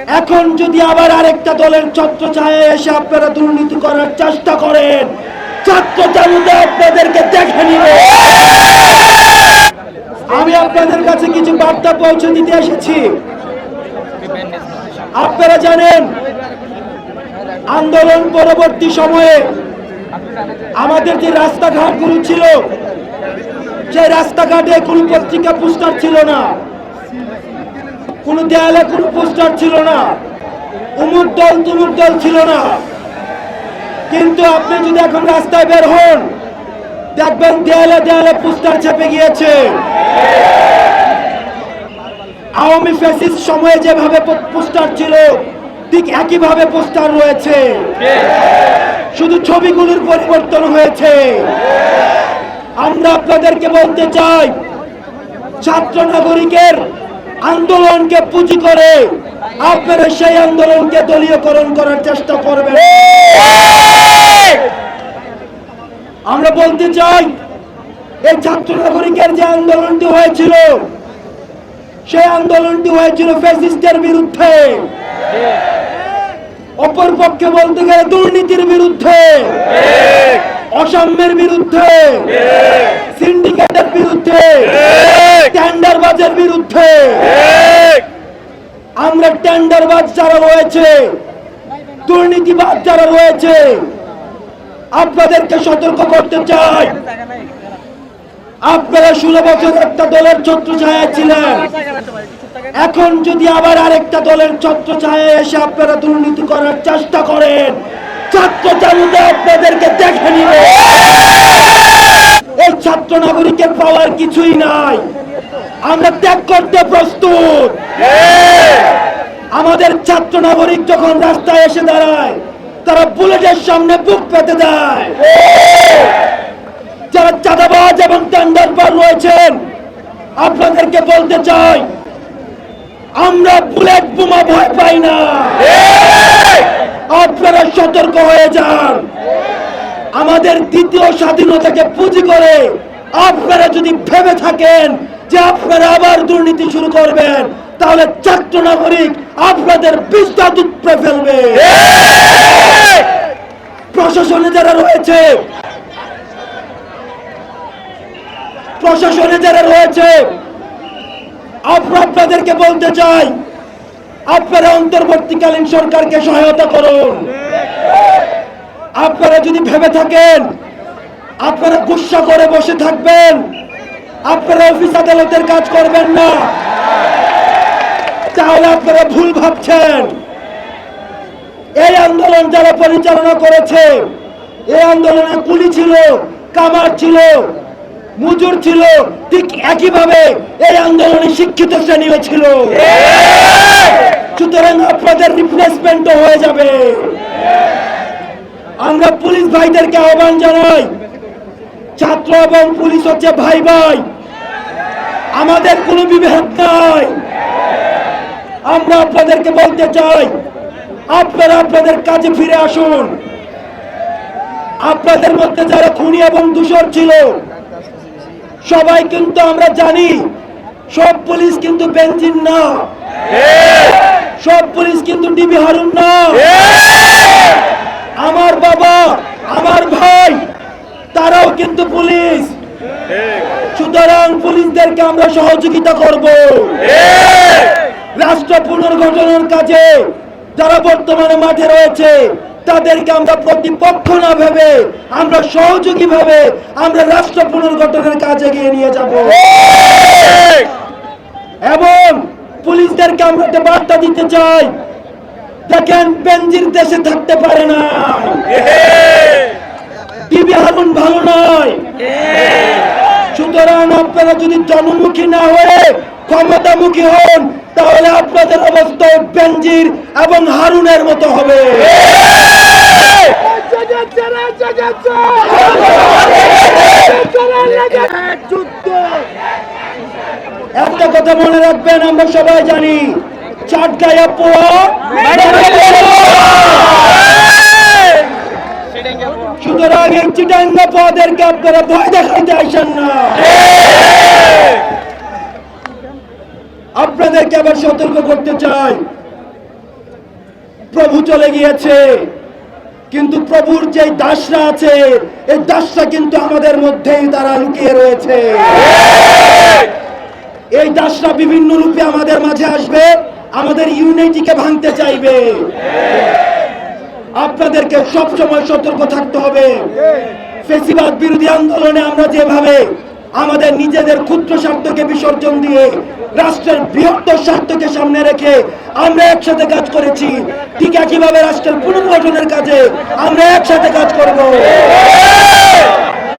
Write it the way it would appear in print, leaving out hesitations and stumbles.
এখন যদি আবার আরেকটা দলের ছত্রছায়ায় এসে আপনারা দুর্নীতি করার চেষ্টা করেন, ছাত্র জনতা আপনাদেরকে দেখে নিবে। আমি আপনাদের কাছে কিছু বার্তা পৌঁছে দিতে এসেছি। আপনারা জানেন, আন্দোলন পরবর্তী সময়ে আমাদের যে রাস্তাঘাটগুলো ছিল, সেই রাস্তাঘাটে কোনো পত্রিকা পোস্টার ছিল না, কোনো দেয়ালে কোনো পোস্টার ছিল না, অমুক দল তমুক দল ছিল না। কিন্তু আপনি যদি এখন রাস্তায় বের হন, দেখবেন দেয়ালে দেয়ালে পোস্টার চেপে গিয়েছে। আওয়ামী ফ্যাসিস্ট সময়ে যেভাবে পোস্টার ছিল, ঠিক একইভাবে পোস্টার রয়েছে, শুধু ছবিগুলোর পরিবর্তন হয়েছে। আমরা আপনাদেরকে বলতে চাই, ছাত্র নাগরিকের আন্দোলনকে পুঁজি করে আপনারা সেই আন্দোলনকে দলীয়করণ করার চেষ্টা করবেন। আমরা বলতে চাই, এই ছাত্র নাগরিকের যে আন্দোলনটি হয়েছিল, সেই আন্দোলনটি হয়েছিল ফ্যাসিস্টের বিরুদ্ধে, অপর পক্ষে বলতে গেলে দুর্নীতির বিরুদ্ধে, অসাম্যের বিরুদ্ধে, সিন্ডিকেটের বিরুদ্ধে, টেন্ডারবাজের বিরুদ্ধে। আমরা টেন্ডারবাজ যারা রয়েছে, দুর্নীতিবাজ যারা রয়েছে, আপনাদেরকে সতর্ক করতে চাই। আপনারা 16 বছর একটা দলের ছত্রছায়ায় ছিলেন, এখন যদি আবার আরেকটা দলের ছত্রছায়ায় এসে আপনারা দুর্নীতি করার চেষ্টা করেন, ছাত্র জনতা আপনাদেরকে দেখে নিবে। এই ছাত্র নাগরিকের পাওয়ার কিছুই নাই, আমরা ত্যাগ করতে প্রস্তুত। আমাদের ছাত্র নাগরিক যখন রাস্তায় এসে দাঁড়ায়, তারা বুলেটের সামনে বুক পেতে দেয়। যারা চাঁদাবাজ এবং টেন্ডারবাজ রয়েছেন, আপনাদেরকে বলতে চাই, আমরা বুলেট বোমা ভয় পাই না। আপনারা সতর্ক হয়ে যান। আমাদের দ্বিতীয় স্বাধীনতাকে পুঁজি করে আপনারা যদি ভেবে থাকেন যে আপনারা আবার দুর্নীতি শুরু করবেন, তাহলে ছাত্র নাগরিক আপনাদের বিস্তার উপড়ে ফেলবে। প্রশাসনে যারা রয়েছে, আপনাদেরকে বলতে চাই, আপনারা অন্তর্বর্তীকালীন সরকারকে সহায়তা করুন। আপনারা যদি ভেবে থাকেন আপনারা গুসা করে বসে থাকবেন, আপনারা অফিস আদালতের কাজ করবেন না, তাহলে আপনারা ভুল ভাবছেন। এই আন্দোলন যারা পরিচালনা করেছে, এই আন্দোলনে কুলি ছিল, কামার ছিল, মজুর ছিল, ঠিক একইভাবে এই আন্দোলনে শিক্ষিত শ্রেণীও ছিল। সুতরাং আপনাদের রিপ্লেসমেন্টও হয়ে যাবে। আমরা পুলিশ ভাইদেরকে আহ্বান জানাই, ছাত্র এবং পুলিশ হচ্ছে ভাই ভাই, আমাদের কোনো বিভেদ নাই। আমরা আপনাদেরকে বলতে চাই, আপনারা আপনাদের কাজে ফিরে আসুন। আপনাদের মধ্যে যারা খুনি এবং দূষর ছিল, সবাই কিন্তু আমরা জানি, সব পুলিশ কিন্তু বেঞ্জিন না, সব পুলিশ কিন্তু ডিবি হারুন না। আমার বাবা, আমার ভাই, তারাও কিন্তু পুলিশ। সুতরাং পুলিশদেরকে আমরা সহযোগিতা করব। রাষ্ট্র পুনর্গঠনের কাজে যারা বর্তমানে মাঠে রয়েছে, তাদেরকে আমরা প্রতিপক্ষ না ভেবে, আমরা সহযোগী ভাবে আমরা রাষ্ট্র পুনর্গঠনের কাজে এগিয়ে নিয়ে যাব। এবং পুলিশদেরকে আমরা একটা বার্তা দিতে চাই, দেখেন বেনজির দেশে থাকতে পারে না, ডিবি হারুন ভালো নয়। সুতরাং আপনারা যদি জনমুখী না হয়ে ক্ষমতামুখী হন, তাহলে আপনাদের অবস্থা বেনজির এবং হারুনের মতো হবে। একটা কথা মনে রাখবেন, আমরা সবাই জানি, চাটগাঁয়া পোয়া। সুতরাং এই চিটাঙ্গা পোয়াদেরকে আপনারা ভয় দেখাইতে আসেন না। আপনাদেরকে আবার সতর্ক করতে চাই, প্রভু চলে গিয়েছে, কিন্তু প্রভুর যে দাসরা আছে এই দাসরা কিন্তু আমাদের মধ্যেই তারা লুকিয়ে রয়েছে। এই দাসরা বিভিন্ন রূপে আমাদের মাঝে আসবে, আমাদের ইউনিটিকে ভাঙতে চাইবে। আপনাদেরকে সবসময় সতর্ক থাকতে হবে। ফ্যাসিবাদ বিরোধী আন্দোলনে আমরা যেভাবে আমাদের নিজেদের ক্ষুদ্র স্বার্থকে বিসর্জন দিয়ে রাষ্ট্রের বৃহত্তর স্বার্থকে সামনে রেখে আমরা একসাথে কাজ করেছি, ঠিক একইভাবে রাষ্ট্রের পুনর্গঠনের কাজে আমরা একসাথে কাজ করব।